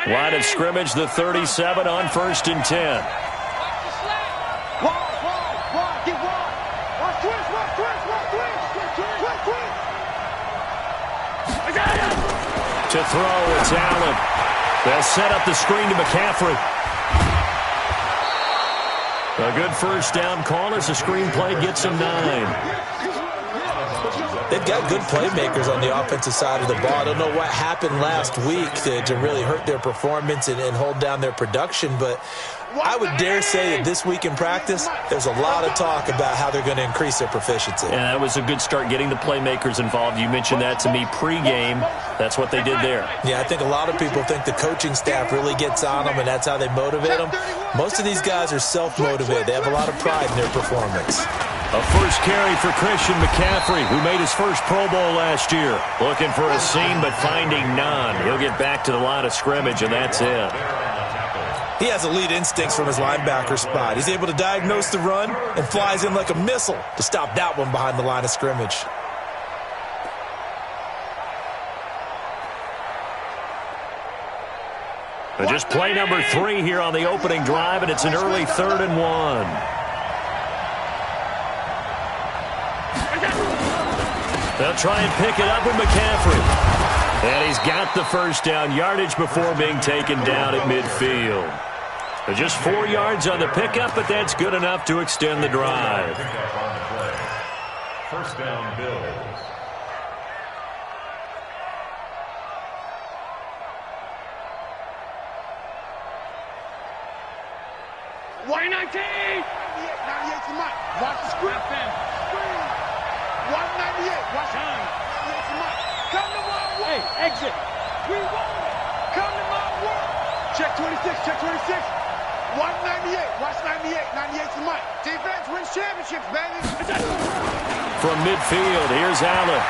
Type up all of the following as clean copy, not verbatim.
Line of scrimmage, the 37 on 1st and 10. To throw, it's Allen. They'll set up the screen to McCaffrey. A good first down call as the screenplay gets him 9. They've got good playmakers on the offensive side of the ball. I don't know what happened last week to really hurt their performance and hold down their production, but I would dare say that this week in practice, there's a lot of talk about how they're going to increase their proficiency. And that was a good start getting the playmakers involved. You mentioned that to me pregame. That's what they did there. Yeah, I think a lot of people think the coaching staff really gets on them, and that's how they motivate them. Most of these guys are self-motivated. They have a lot of pride in their performance. A first carry for Christian McCaffrey, who made his first Pro Bowl last year. Looking for a seam, but finding none. He'll get back to the line of scrimmage, and that's it. He has elite instincts from his linebacker spot. He's able to diagnose the run and flies in like a missile to stop that one behind the line of scrimmage. But just play number 3 here on the opening drive, and it's an early 3rd and 1. They'll try and pick it up with McCaffrey. And he's got the first down, yardage before being taken down at midfield. Just 4 yards on the pickup, but that's good enough to extend the drive. First down, Bills. Why 19? 98 to Mike. Watch the screen. 198. Watch time. 98 to Mike. Come to my work. Hey, exit. We want it. Come to my work. Check 26. Check 26. 198. Watch 98. 98 to Mike. Defense wins championships, baby. From midfield, here's Allen.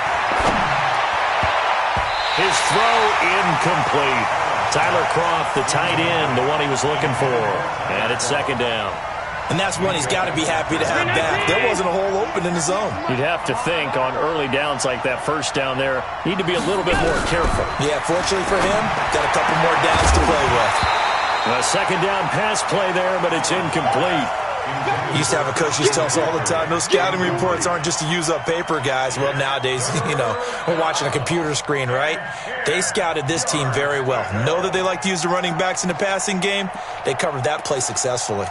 His throw incomplete. Tyler Kroft, the tight end, the one he was looking for. And it's 2nd down. And that's one he's got to be happy to have back. There wasn't a hole open in the zone. You'd have to think on early downs like that first down there, need to be a little bit more careful. Yeah, fortunately for him, got a couple more downs to play with. A 2nd down pass play there, but it's incomplete. Used to have a coach used to tell us all the time, those scouting reports aren't just to use up paper, guys. Well, nowadays, we're watching a computer screen, right? They scouted this team very well. Know that they like to use the running backs in the passing game. They covered that play successfully.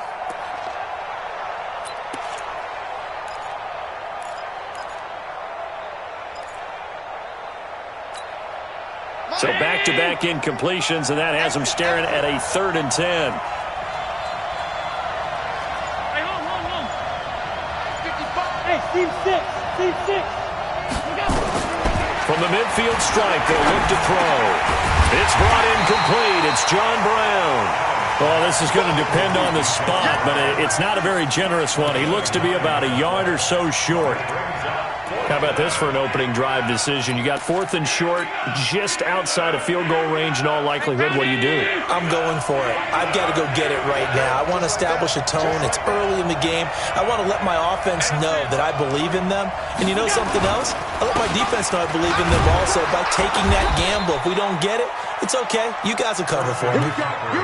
So back-to-back incompletions, and that has them staring at a 3rd and 10. Team 6. From the midfield stripe, they'll look to throw. It's brought in complete. It's John Brown. Oh, this is going to depend on the spot, but it's not a very generous one. He looks to be about a yard or so short. How about this for an opening drive decision? You got 4th and short, just outside of field goal range in all likelihood. What do you do? I'm going for it. I've got to go get it right now. I want to establish a tone. It's early in the game. I want to let my offense know that I believe in them. And you know something else? I let my defense know I believe in them also by taking that gamble. If we don't get it, it's okay. You guys will cover for me.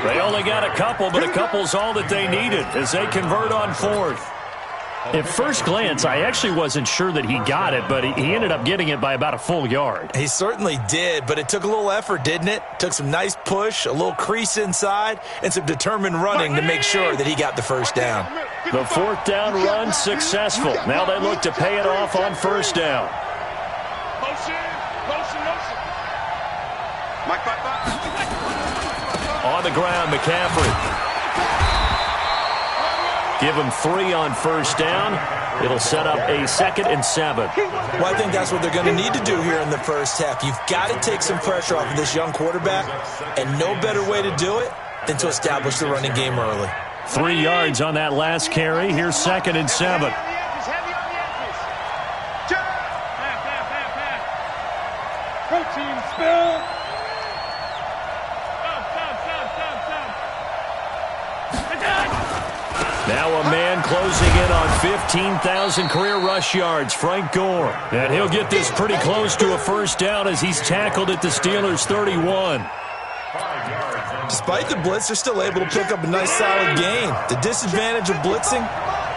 They only got a couple, but a couple's all that they needed as they convert on 4th. At first glance, I actually wasn't sure that he got it, but he ended up getting it by about a full yard. He certainly did, but it took a little effort, didn't it? Took some nice push, a little crease inside, and some determined running to make sure that he got the first down. The 4th down run successful. Now they look to pay it off on 1st down. Motion. Mike. On the ground, McCaffrey. Give him 3 on 1st down. It'll set up a 2nd and 7. Well, I think that's what they're going to need to do here in the first half. You've got to take some pressure off of this young quarterback, and no better way to do it than to establish the running game early. 3 yards on that last carry. Here's 2nd and 7. Protein spill. Now a man closing in on 15,000 career rush yards, Frank Gore. And he'll get this pretty close to a first down as he's tackled at the Steelers' 31. 5 yards. Despite the blitz, they're still able to pick up a nice, solid gain. The disadvantage of blitzing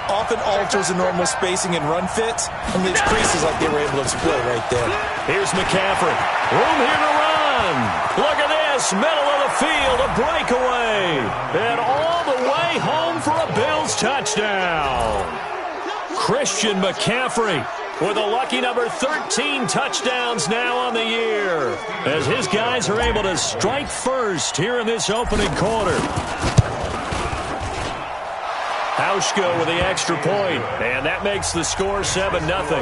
often alters the normal spacing and run fits and leaves creases like they were able to exploit right there. Here's McCaffrey. Room here to run. Look at this. Middle of the field, a breakaway. And all the way home for a Bills touchdown. Christian McCaffrey with a lucky number 13 touchdowns now on the year, as his guys are able to strike first here in this opening quarter. Hauschka with the extra point, and that makes the score 7-0.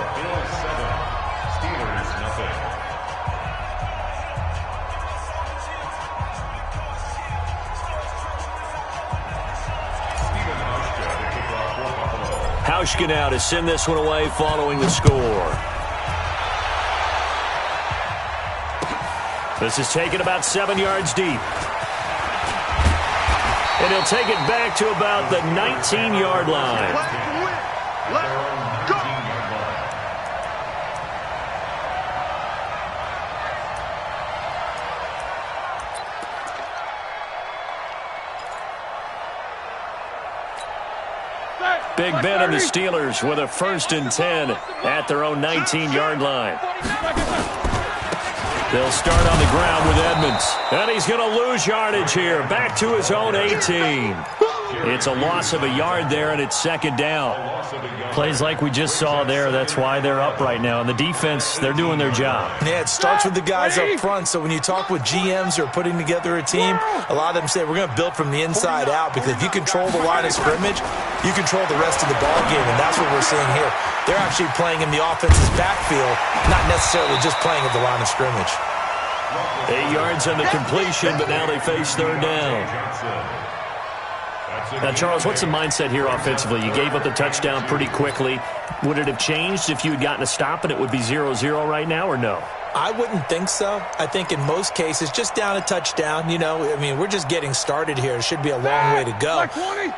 Hauschka now to send this one away following the score. This is taken about 7 yards deep. And he'll take it back to about the 19-yard line. Let's go. Big Ben and the Steelers with a 1st and 10 at their own 19-yard line. They'll start on the ground with Edmonds. And he's going to lose yardage here. Back to his own 18. It's a loss of a yard there, and it's 2nd down. Plays like we just saw there. That's why they're up right now. And the defense, they're doing their job. Yeah, it starts with the guys up front. So when you talk with GMs who are putting together a team, a lot of them say we're going to build from the inside out, because if you control the line of scrimmage, you control the rest of the ball game, and that's what we're seeing here. They're actually playing in the offense's backfield, not necessarily just playing at the line of scrimmage. 8 yards on the completion, but now they face 3rd down. Now, Charles, what's the mindset here offensively? You gave up the touchdown pretty quickly. Would it have changed if you had gotten a stop and it would be 0-0 right now, or no? I wouldn't think so. I think in most cases, just down a touchdown, we're just getting started here. It should be a long way to go.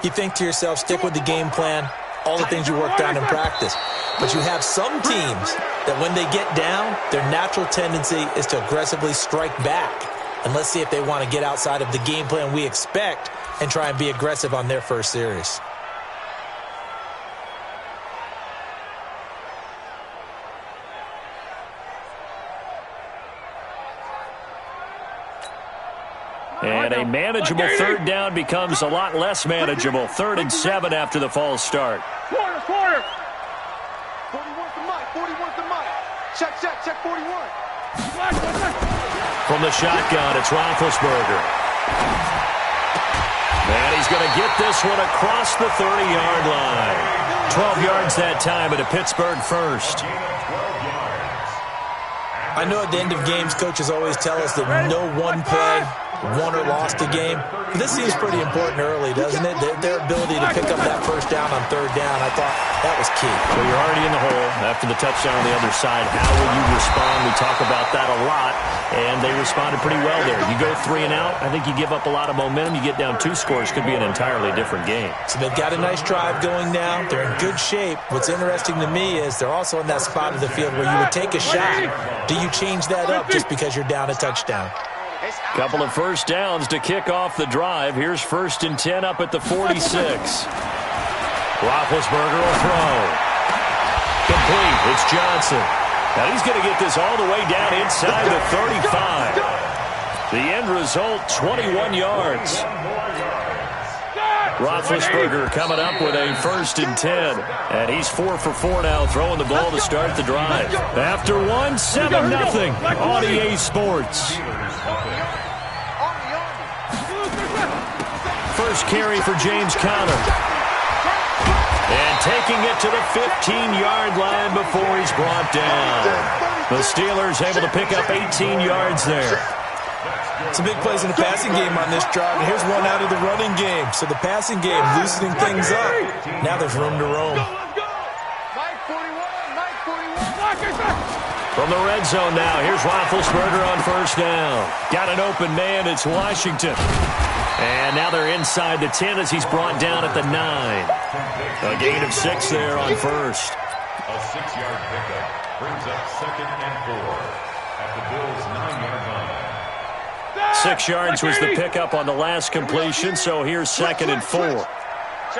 You think to yourself, stick with the game plan, all the things you worked on in practice. But you have some teams that when they get down, their natural tendency is to aggressively strike back. And let's see if they want to get outside of the game plan we expect and try and be aggressive on their first series. And a manageable 3rd down becomes a lot less manageable. 3rd and 7 after the false start. Quarter. 41's the mic. 41's the mic. Check 41. From the shotgun, it's Roethlisberger. And he's going to get this one across the 30-yard line. 12 yards that time, and a Pittsburgh first. I know at the end of games, coaches always tell us that no one play won or lost a game. But this seems pretty important early, doesn't it? Their ability to pick up that 1st down on 3rd down, I thought that was key. Well, you're already in the hole after the touchdown on the other side. How will you respond? We talk about that a lot, and they responded pretty well there. You go 3 and out, I think you give up a lot of momentum. You get down 2 scores, could be an entirely different game. So they've got a nice drive going now. They're in good shape. What's interesting to me is they're also in that spot of the field where you would take a shot. Do you change that up just because you're down a touchdown? Couple of 1st downs to kick off the drive. Here's 1st and 10 up at the 46. Roethlisberger will throw. Complete. It's Johnson. Now he's going to get this all the way down inside the 35. The end result, 21 yards. Roethlisberger coming up with a 1st and 10. And he's 4 for 4 now, throwing the ball to start the drive. After 1, 7-0 on EA Sports. First carry for James Conner. And taking it to the 15-yard line before he's brought down. The Steelers able to pick up 18 yards there. Some big plays in the passing game on this drive, and here's one out of the running game. So the passing game loosening things up. Now there's room to roam. From the red zone now, here's Roethlisberger on 1st down. Got an open man, it's Washington. And now they're inside the 10 as he's brought down at the 9. A gain of 6 there on 1st. A 6-yard pickup brings up 2nd and 4 at the Bills' 9-yard line. 6 yards was the pickup on the last completion, so here's 2nd and 4. On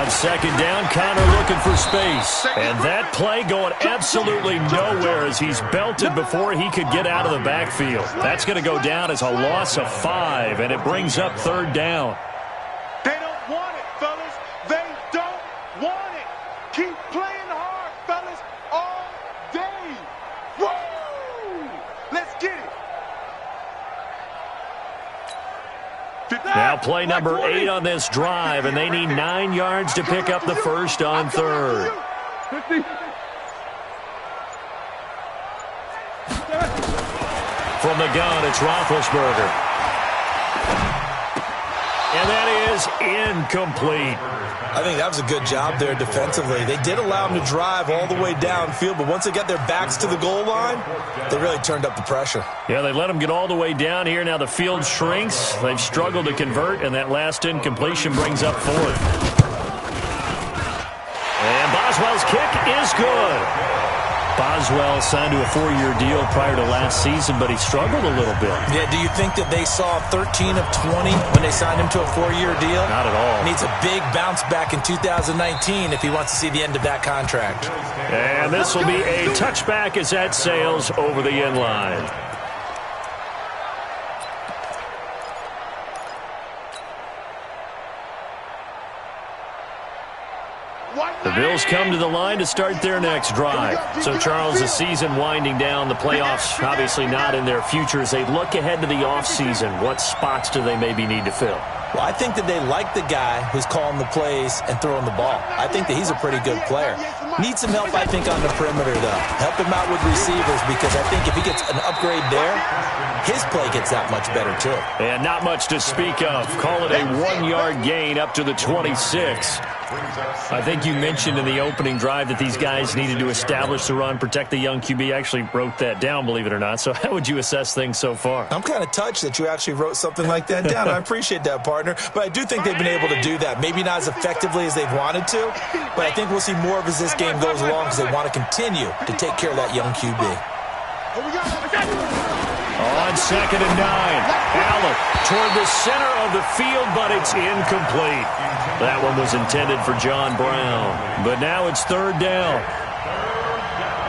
2nd down, Connor looking for space. And that play going absolutely nowhere as he's belted before he could get out of the backfield. That's going to go down as a loss of 5, and it brings up 3rd down. They don't want it, fellas. They don't want it. Keep playing hard, fellas, all day. Woo! Let's get it. Now play number 8 on this drive, and they need 9 yards to pick up the first on 3rd. From the gun, it's Roethlisberger. And that is incomplete. I think that was a good job there defensively. They did allow them to drive all the way downfield, but once they got their backs to the goal line, they really turned up the pressure. Yeah, they let them get all the way down here. Now the field shrinks. They've struggled to convert, and that last incompletion brings up 4th. And Boswell's kick is good. Boswell signed to a 4-year deal prior to last season, but he struggled a little bit. Yeah, do you think that they saw 13 of 20 when they signed him to a 4-year deal? Not at all. Needs a big bounce back in 2019 if he wants to see the end of that contract. And this will be a touchback as that sails over the end line. The Bills come to the line to start their next drive. So, Charles, the season winding down, the playoffs obviously not in their future. As they look ahead to the offseason, what spots do they maybe need to fill? Well, I think that they like the guy who's calling the plays and throwing the ball. I think that he's a pretty good player. Needs some help, I think, on the perimeter, though. Help him out with receivers, because I think if he gets an upgrade there, his play gets that much better, too. And not much to speak of. Call it a 1-yard gain up to the 26. I think you mentioned in the opening drive that these guys needed to establish the run, protect the young QB. I actually wrote that down, believe it or not. So how would you assess things so far? I'm kind of touched that you actually wrote something like that down. I appreciate that, partner. But I do think they've been able to do that. Maybe not as effectively as they've wanted to, but I think we'll see more of as this game goes along because they want to continue to take care of that young QB. On 2nd and 9, Allen toward the center of the field, but it's incomplete. That one was intended for John Brown, but now it's 3rd down.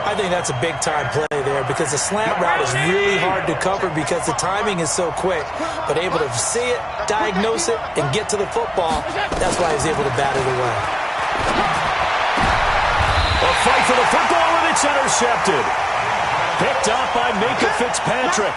I think that's a big-time play there because the slant route is really hard to cover because the timing is so quick. But able to see it, diagnose it, and get to the football, that's why he's able to bat it away. A fight for the football, and it's intercepted. Picked off by Minka Fitzpatrick.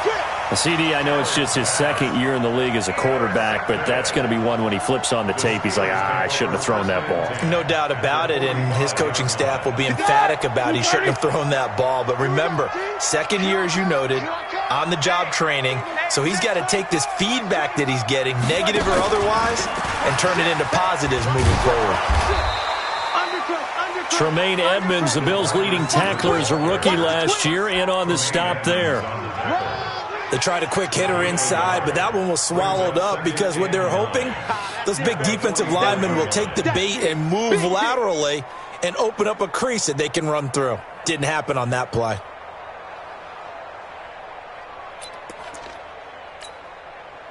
CD, I know it's just his 2nd year in the league as a quarterback, but that's going to be one when he flips on the tape, he's like, I shouldn't have thrown that ball. No doubt about it, and his coaching staff will be emphatic about he shouldn't have thrown that ball. But remember, 2nd year, as you noted, on-the-job training, so he's got to take this feedback that he's getting, negative or otherwise, and turn it into positives moving forward. Tremaine Edmonds, the Bills' leading tackler as a rookie last year, in on the stop there. They tried a quick hitter inside, but that one was swallowed up because what they're hoping, those big defensive linemen will take the bait and move laterally and open up a crease that they can run through. Didn't happen on that play.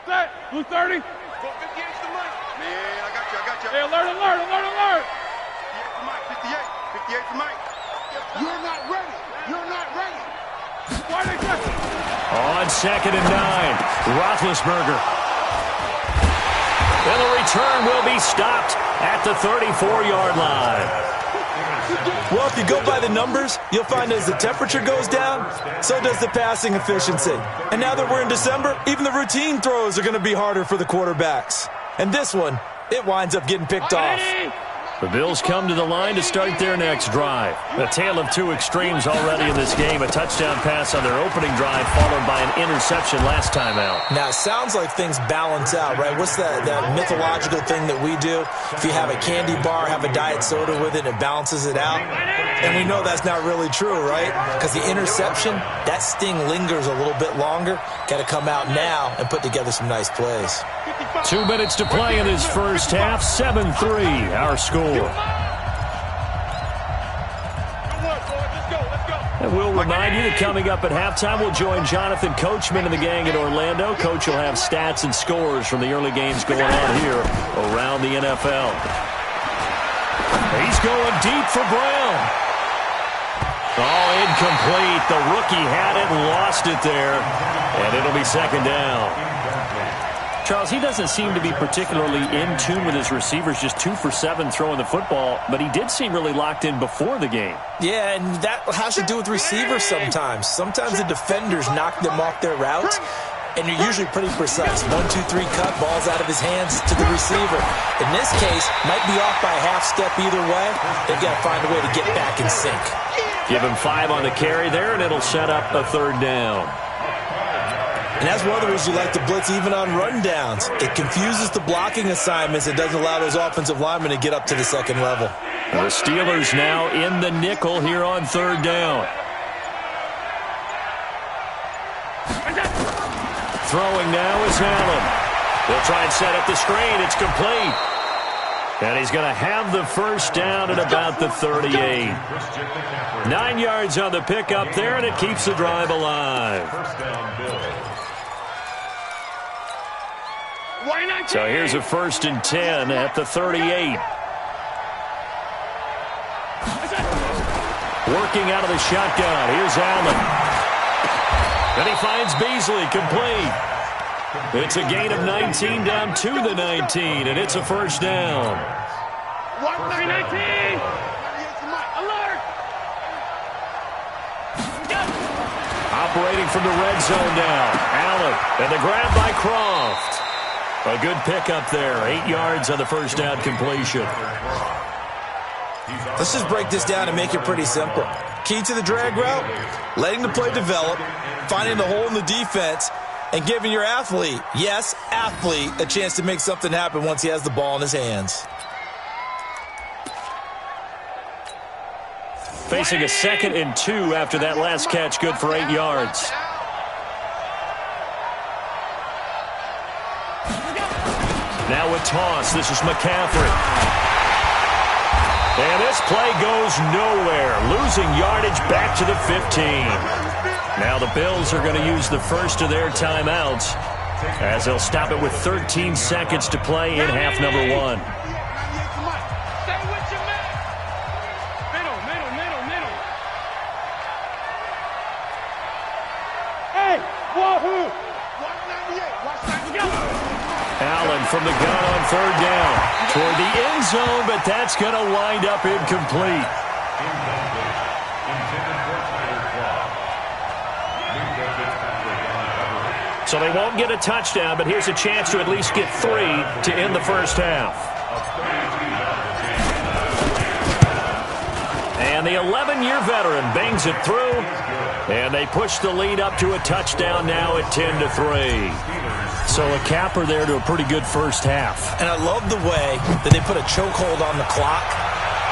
Set. Blue 30. 458 the mic. Man, I got you. Hey, alert. 58 the mic. You're not ready. On 2nd and 9, Roethlisberger. And the return will be stopped at the 34-yard line. Well, if you go by the numbers, you'll find as the temperature goes down, so does the passing efficiency. And now that we're in December, even the routine throws are going to be harder for the quarterbacks. And this one, it winds up getting picked off. The Bills come to the line to start their next drive. A tale of two extremes already in this game. A touchdown pass on their opening drive followed by an interception last time out. Now, it sounds like things balance out, right? What's that mythological thing that we do? If you have a candy bar, have a diet soda with it, it balances it out. And we know that's not really true, right? Because the interception, that sting lingers a little bit longer. Got to come out now and put together some nice plays. 2 minutes to play in this first half. 7-3, our score. We'll remind you that coming up at halftime, we'll join Jonathan Coachman and the gang in Orlando. Coach will have stats and scores from the early games going on here around the NFL. He's going deep for Brown. Oh, incomplete. The rookie had it and lost it there, and it'll be second down. Charles, he doesn't seem to be particularly in tune with his receivers, just 2 for 7 throwing the football, but he did seem really locked in before the game. Yeah, and that has to do with receivers sometimes. Sometimes the defenders knock them off their routes, and you're usually pretty precise. 1, 2, 3 cut, ball's out of his hands to the receiver. In this case, might be off by a half step either way. They've got to find a way to get back in sync. Give him 5 on the carry there, and it'll set up a third down. And that's one of the reasons you like to blitz even on rundowns. It confuses the blocking assignments. It doesn't allow those offensive linemen to get up to the second level. The Steelers now in the nickel here on third down. Throwing now is Allen. They'll try and set up the screen. It's complete. And he's going to have the first down at about the 38. 9 yards on the pickup there, and it keeps the drive alive. So here's a 1st and 10 at the 38. Working out of the shotgun. Here's Allen. And he finds Beasley complete. It's a gain of 19 down to the 19, and it's a first down. 19. Alert. Operating from the red zone now. Allen, and the grab by Croft. A good pickup there. 8 yards on the first down completion. Let's just break this down and make it pretty simple. Key to the drag route, letting the play develop, finding the hole in the defense, and giving your athlete, yes, athlete, a chance to make something happen once he has the ball in his hands. Facing a 2nd and 2 after that last catch, good for 8 yards. Now a toss. This is McCaffrey. And this play goes nowhere. Losing yardage back to the 15. Now the Bills are going to use the first of their timeouts as they'll stop it with 13 seconds to play in half number 1. Stay with your man. Middle. Hey, wahoo. 198. Watch that. Allen from the gun on third down. Toward the end zone, but that's going to wind up incomplete. So they won't get a touchdown, but here's a chance to at least get 3 to end the first half. And the 11-year veteran bangs it through, and they push the lead up to a touchdown now at 10-3. So a capper there to a pretty good first half. And I love the way that they put a chokehold on the clock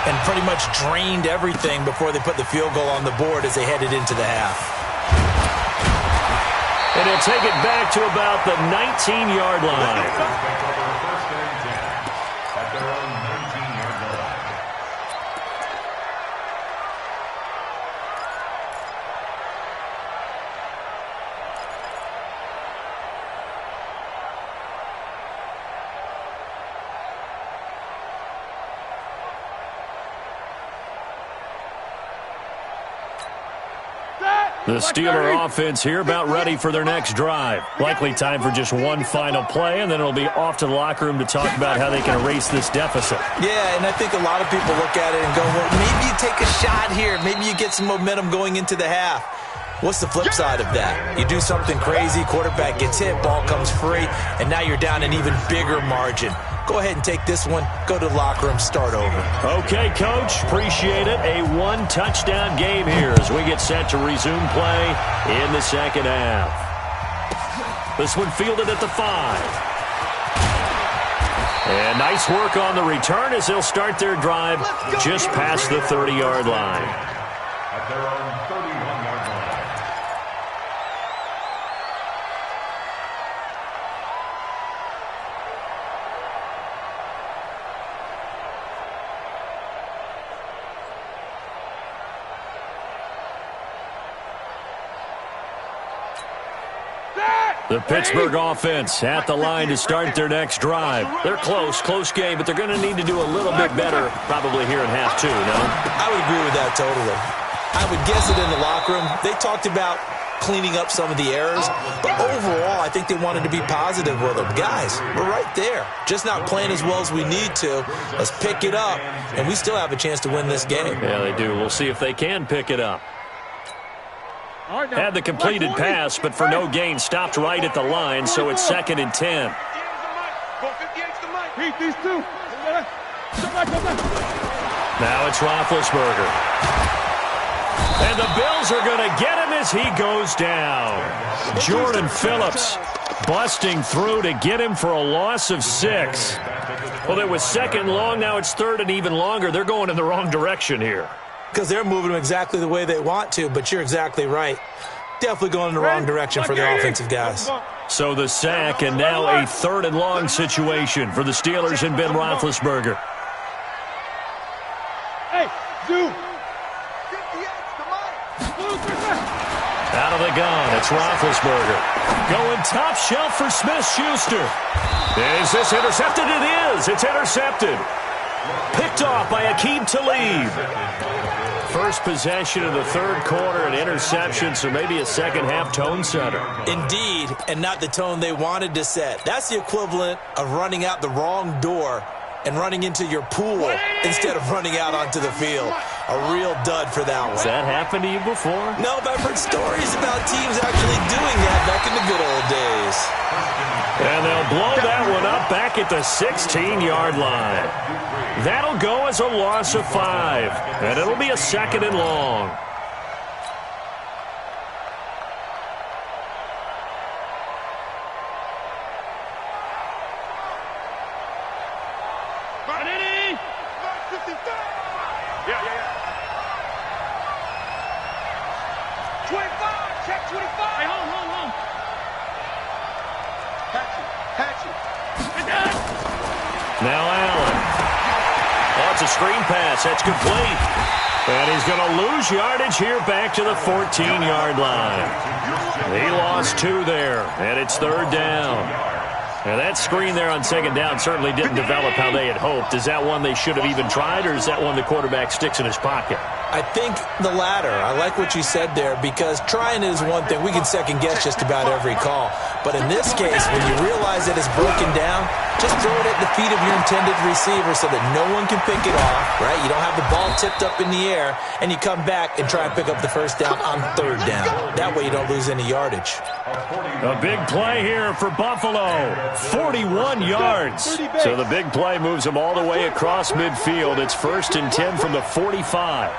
and pretty much drained everything before they put the field goal on the board as they headed into the half. And they'll take it back to about the 19-yard line. The Steeler offense here about ready for their next drive. Likely time for just one final play, and then it'll be off to the locker room to talk about how they can erase this deficit. Yeah, and I think a lot of people look at it and go, well, maybe you take a shot here. Maybe you get some momentum going into the half. What's the flip side of that? You do something crazy, quarterback gets hit, ball comes free, and now you're down an even bigger margin. Go ahead and take this one, go to the locker room, start over. Okay, Coach, appreciate it. A one-touchdown game here as we get set to resume play in the second half. This one fielded at the 5. And nice work on the return as they'll start their drive just past the 30-yard line. At their own 31-yard line. The Pittsburgh offense at the line to start their next drive. They're close game, but they're going to need to do a little bit better probably here in half two, no? I would agree with that totally. I would guess it in the locker room. They talked about cleaning up some of the errors, but overall, I think they wanted to be positive with them. Guys, we're right there. Just not playing as well as we need to. Let's pick it up, and we still have a chance to win this game. Yeah, they do. We'll see if they can pick it up. Had the completed pass, but for no gain, stopped right at the line, so it's 2nd and 10. Now it's Roethlisberger. And the Bills are going to get him as he goes down. Jordan Phillips busting through to get him for a loss of 6. Well, it was 2nd long, now it's 3rd and even longer. They're going in the wrong direction here. Because they're moving them exactly the way they want to, but you're exactly right. Definitely going in the wrong direction for their offensive guys. So the sack, and now a 3rd and long situation for the Steelers and Ben Roethlisberger. Hey, dude. Out of the gun, it's Roethlisberger. Going top shelf for Smith-Schuster. Is this intercepted? It is. It's intercepted. Picked off by Aqib Talib. First possession of the 3rd quarter, an interception, so maybe a second-half tone setter. Indeed, and not the tone they wanted to set. That's the equivalent of running out the wrong door and running into your pool instead of running out onto the field. A real dud for that one. Has that happened to you before? No, but I've heard stories about teams actually doing that back in the good old days. And they'll blow that one up back at the 16-yard line. That'll go as a loss of 5, and it'll be a 2nd and long. Now Allen. Oh, it's a screen pass. That's complete. And he's going to lose yardage here back to the 14-yard line. He lost 2 there, and it's 3rd down. Now that screen there on 2nd down certainly didn't develop how they had hoped. Is that one they should have even tried, or is that one the quarterback sticks in his pocket? I think the latter. I like what you said there, because trying is one thing. We can second-guess just about every call. But in this case, when you realize that it's broken down, just throw it at the feet of your intended receiver so that no one can pick it off, right? You don't have the ball tipped up in the air, and you come back and try and pick up the 1st down on 3rd down. That way you don't lose any yardage. A big play here for Buffalo. 41 yards. So the big play moves them all the way across midfield. It's 1st and 10 from the 45.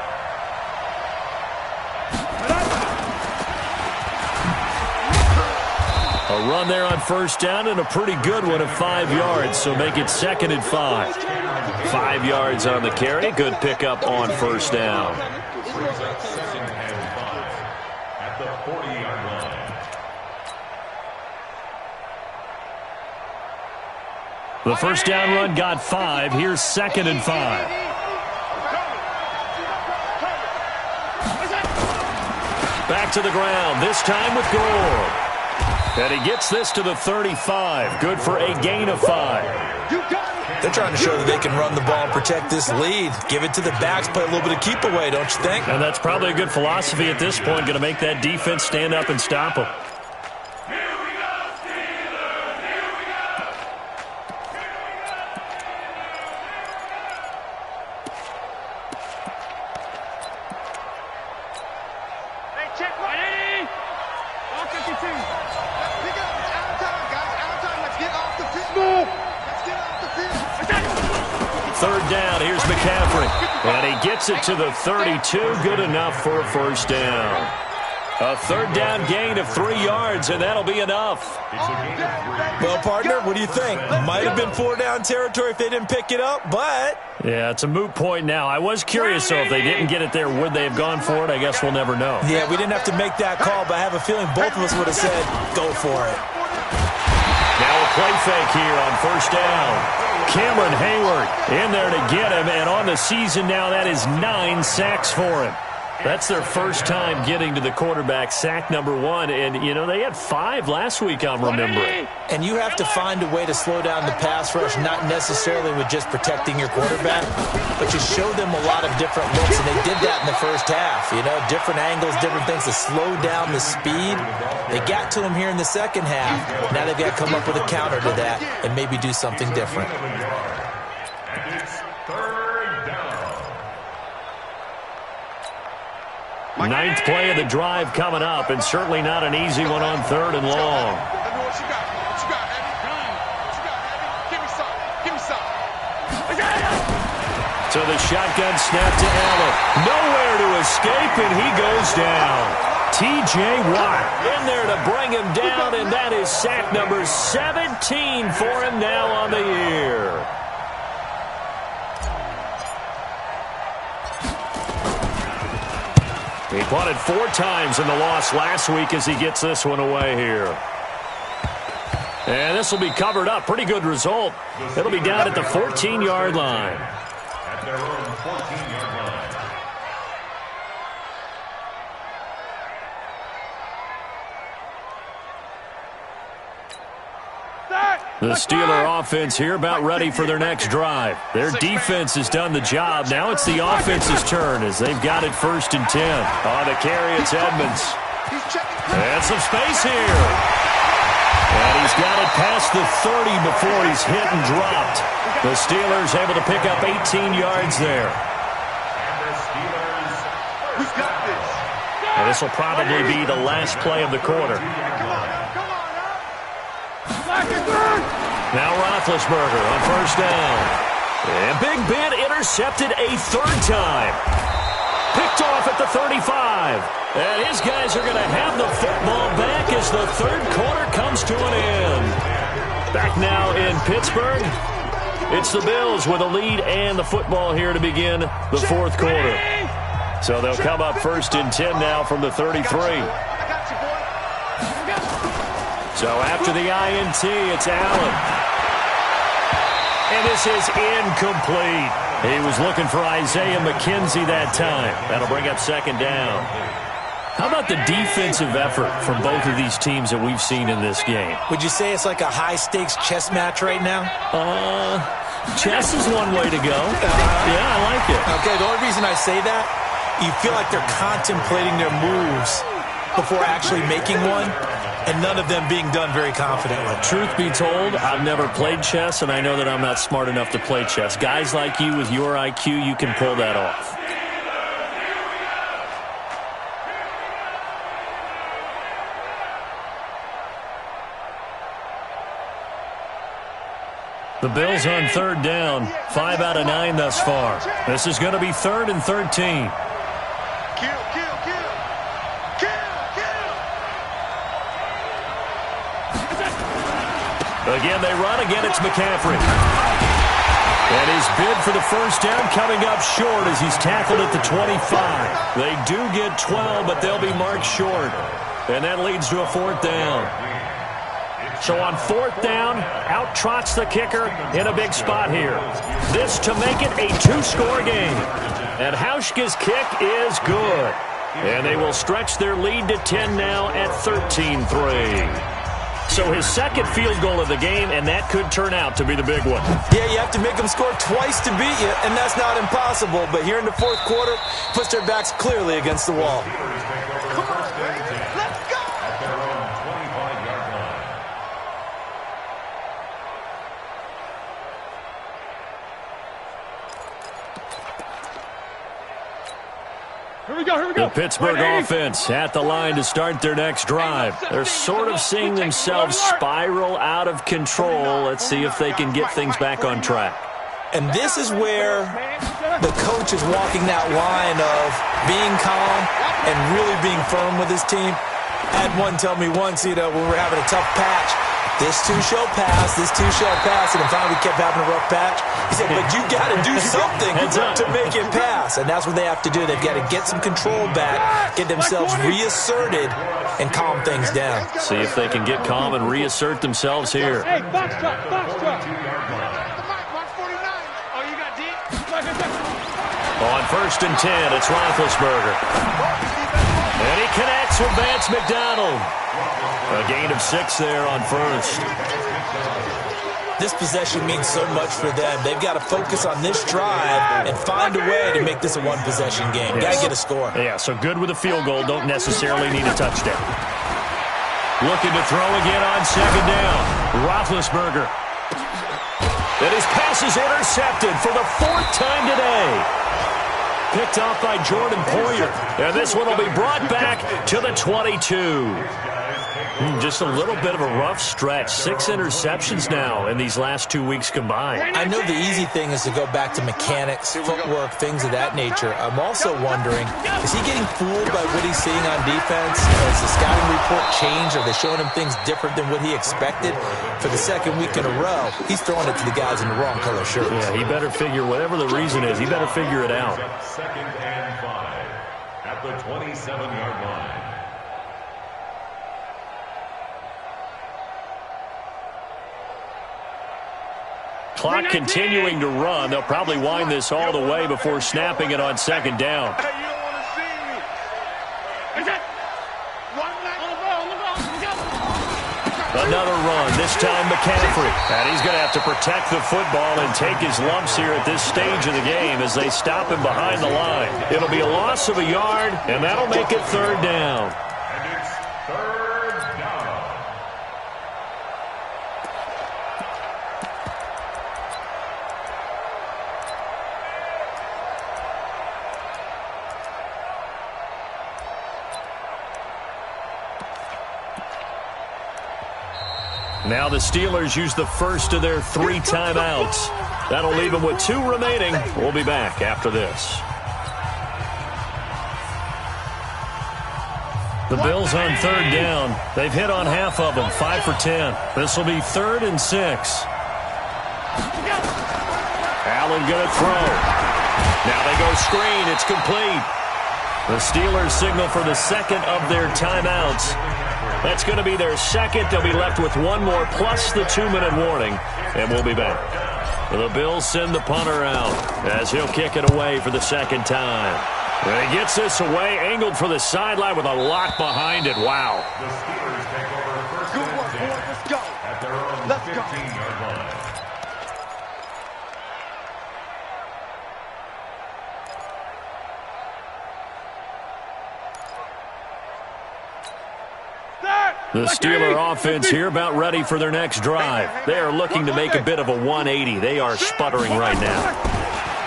A run there on 1st down, and a pretty good one of 5 yards, so make it 2nd and 5. 5 yards on the carry. Good pickup on 1st down. At the 40-yard line. The 1st down run got 5. Here's 2nd and 5. Back to the ground, this time with Gore. And he gets this to the 35. Good for a gain of 5. They're trying to show that they can run the ball and protect this lead. Give it to the backs, play a little bit of keep away, don't you think? And that's probably a good philosophy at this point. Going to make that defense stand up and stop them. And he gets it to the 32. Good enough for a 1st down. A 3rd down gain of 3 yards, and that'll be enough. Well, partner, what do you think? Might have been 4 down territory if they didn't pick it up, but... Yeah, it's a moot point now. I was curious, though, if they didn't get it there, would they have gone for it? I guess we'll never know. Yeah, we didn't have to make that call, but I have a feeling both of us would have said, go for it. Now a play fake here on 1st down. Cameron Hayward in there to get him, and on the season now, that is 9 sacks for him. That's their first time getting to the quarterback, sack number 1. And, you know, they had 5 last week, I'm remembering. And you have to find a way to slow down the pass rush, not necessarily with just protecting your quarterback, but you show them a lot of different looks, and they did that in the first half. You know, different angles, different things to slow down the speed. They got to him here in the second half. Now they've got to come up with a counter to that and maybe do something different. And it's third down. 9th play of the drive coming up, and certainly not an easy one on 3rd and long. So the shotgun snap to Allen. Nowhere to escape, and he goes down. T.J. Watt in there to bring him down, and that is sack number 17 for him now on the year. He punted 4 times in the loss last week as he gets this one away here. And this will be covered up. Pretty good result. It'll be down at the 14-yard line. At their own 14-yard line. The Steeler offense here about ready for their next drive. Their defense has done the job. Now it's the offense's turn as they've got it 1st and 10. On the carry, it's Edmonds. And some space here. And he's got it past the 30 before he's hit and dropped. The Steelers able to pick up 18 yards there. And this will probably be the last play of the quarter. Now Roethlisberger on 1st down. And Big Ben intercepted a 3rd time. Picked off at the 35. And his guys are going to have the football back as the 3rd quarter comes to an end. Back now in Pittsburgh. It's the Bills with a lead and the football here to begin the 4th quarter. So they'll come up 1st and 10 now from the 33. So after the INT, it's Allen. And this is incomplete. He was looking for Isaiah McKenzie that time. That'll bring up 2nd down. How about the defensive effort from both of these teams that we've seen in this game? Would you say it's like a high-stakes chess match right now? Chess is one way to go. Yeah, I like it. Okay, the only reason I say that, you feel like they're contemplating their moves before actually making one, and none of them being done very confidently. Truth be told, I've never played chess, and I know that I'm not smart enough to play chess. Guys like you with your IQ, you can pull that off. The Bills on 3rd down, 5 out of 9 thus far. This is going to be 3rd and 13. Again, they run. Again, it's McCaffrey. And his bid for the 1st down coming up short as he's tackled at the 25. They do get 12, but they'll be marked short. And that leads to a 4th down. So on 4th down, out trots the kicker in a big spot here. This to make it a 2-score game. And Hauschka's kick is good. And they will stretch their lead to 10 now at 13-3. So his 2nd field goal of the game, and that could turn out to be the big one. Yeah, you have to make them score twice to beat you, and that's not impossible. But here in the 4th quarter, puts their backs clearly against the wall. Come on, let's go! At their own 25-yard line. Here we go. The Pittsburgh offense at the line to start their next drive. They're sort of seeing themselves spiral out of control. Let's see if they can get things back on track. And this is where the coach is walking that line of being calm and really being firm with his team. I had one tell me once, when we were having a tough patch, this too shall pass, and then finally we kept having a rough patch. He said, but you got to do something to make it pass. And that's what they have to do. They've got to get some control back, get themselves reasserted, and calm things down. See if they can get calm and reassert themselves here. Hey, box truck. Oh, you got D? On 1st and 10, it's Roethlisberger. And he connects with Vance McDonald. A gain of 6 there on 1st. This possession means so much for them. They've got to focus on this drive and find a way to make this a one-possession game. Got to get a score. Yeah, so good with a field goal. Don't necessarily need a touchdown. Looking to throw again on 2nd down. Roethlisberger. And his pass is intercepted for the 4th time today. Picked off by Jordan Poyer. And this one will be brought back to the 22. Just a little bit of a rough stretch. 6 interceptions now in these last 2 weeks combined. I know the easy thing is to go back to mechanics, footwork, things of that nature. I'm also wondering, is he getting fooled by what he's seeing on defense? Has the scouting report changed? Are they showing him things different than what he expected? For the 2nd week in a row, he's throwing it to the guys in the wrong color shirts. Yeah, he better figure, whatever the reason is, he better figure it out. 2nd and 5 at the 27-yard line. Clock continuing to run. They'll probably wind this all the way before snapping it on 2nd down. Hey, you don't want to see me. Another run, this time McCaffrey. And he's going to have to protect the football and take his lumps here at this stage of the game as they stop him behind the line. It'll be a loss of a yard, and that'll make it 3rd down. And it's 3rd down. Now the Steelers use the first of their 3 timeouts. That'll leave them with 2 remaining. We'll be back after this. The Bills on 3rd down. They've hit on half of them, 5 for 10. This will be 3rd and 6. Allen going to throw. Now they go screen. It's complete. The Steelers signal for the 2nd of their timeouts. That's going to be their 2nd. They'll be left with 1 more plus the 2-minute warning, and we'll be back. The Bills send the punter out as he'll kick it away for the 2nd time. And he gets this away, angled for the sideline with a lot behind it. Wow. The Steelers take over 1st and 10 Let's go. at their own 15-yard line. The Steeler offense here about ready for their next drive. They are looking to make a bit of a 180. They are sputtering right now.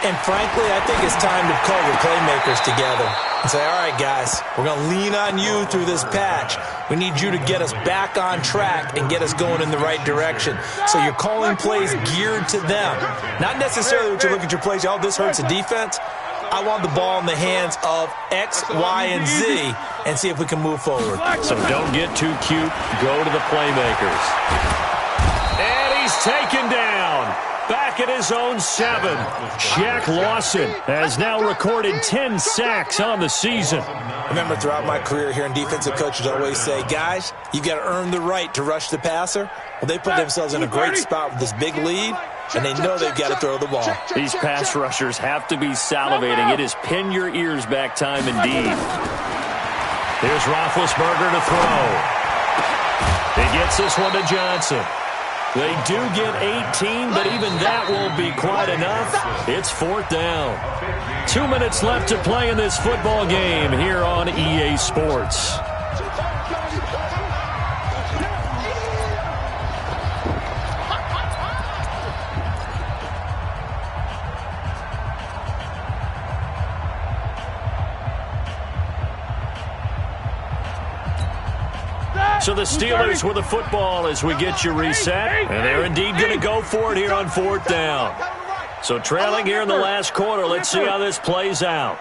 And frankly, I think it's time to call your playmakers together and say, all right, guys, we're going to lean on you through this patch. We need you to get us back on track and get us going in the right direction. So you're calling plays geared to them. Not necessarily what you look at your plays, oh, this hurts the defense. I want the ball in the hands of X, Y, and Z and see if we can move forward. So don't get too cute. Go to the playmakers. And he's taken down. Back at his own 7. Shaq Lawson has now recorded 10 sacks on the season. Remember, throughout my career here in defensive coaches always say, guys, you've got to earn the right to rush the passer. Well, they put themselves in a great spot with this big lead, and they know they've got to throw the ball. These pass rushers have to be salivating. It is pin your ears back time indeed. Here's Roethlisberger to throw. He gets this one to Johnson. They do get 18, but even that won't be quite enough. It's 4th down. 2 minutes left to play in this football game here on EA Sports. So the Steelers with the football as we get you reset. And they're indeed going to go for it here on 4th down. So trailing here in the last quarter. Let's see how this plays out.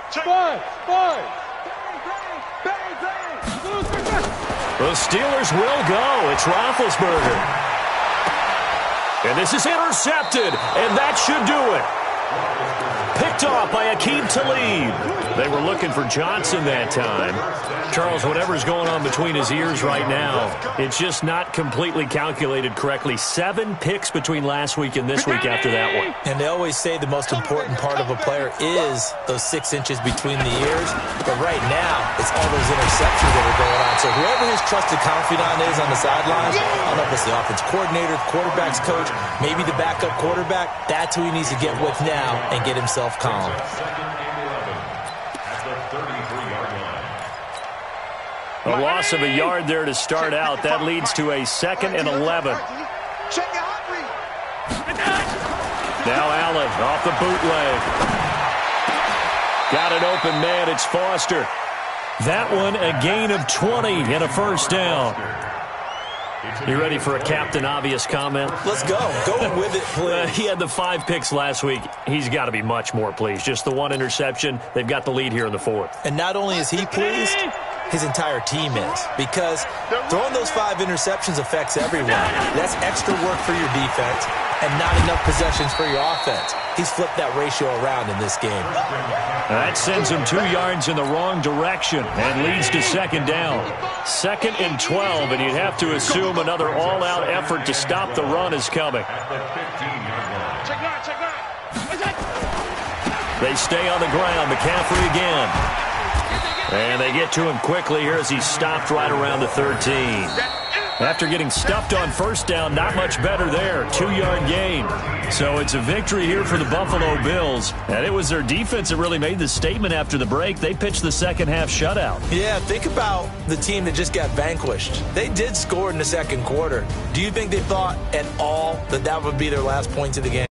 The Steelers will go. It's Roethlisberger. And this is intercepted. And that should do it. picked off by Aqib Talib. They were looking for Johnson that time. Charles, whatever's going on between his ears right now, it's just not completely calculated correctly. 7 picks between last week and this week after that one. And they always say the most important part of a player is those 6 inches between the ears. But right now, it's all those interceptions that are going on. So whoever his trusted confidant is on the sidelines, I don't know if it's the offense coordinator, quarterback's coach, maybe the backup quarterback, that's who he needs to get with now and get himself calm. A loss of a yard there to start out. That leads to a 2nd and 11. Now Allen off the bootleg. Got an open man. It's Foster. That one a gain of 20 and a first down. You ready for a Captain Obvious comment? Let's go. Go with it, please. He had the 5 picks last week. He's got to be much more pleased. Just the 1 interception. They've got the lead here in the 4th. And not only is he pleased, his entire team is. Because throwing those 5 interceptions affects everyone. That's extra work for your defense and not enough possessions for your offense. He's flipped that ratio around in this game. That sends him 2 yards in the wrong direction and leads to 2nd down. 2nd and 12, and you'd have to assume another all-out effort to stop the run is coming. They stay on the ground. McCaffrey again. And they get to him quickly here as he's stopped right around the 13. After getting stuffed on first down, not much better there. 2-yard gain. So it's a victory here for the Buffalo Bills. And it was their defense that really made the statement after the break. They pitched the second-half shutout. Yeah, think about the team that just got vanquished. They did score in the second quarter. Do you think they thought at all that that would be their last points of the game?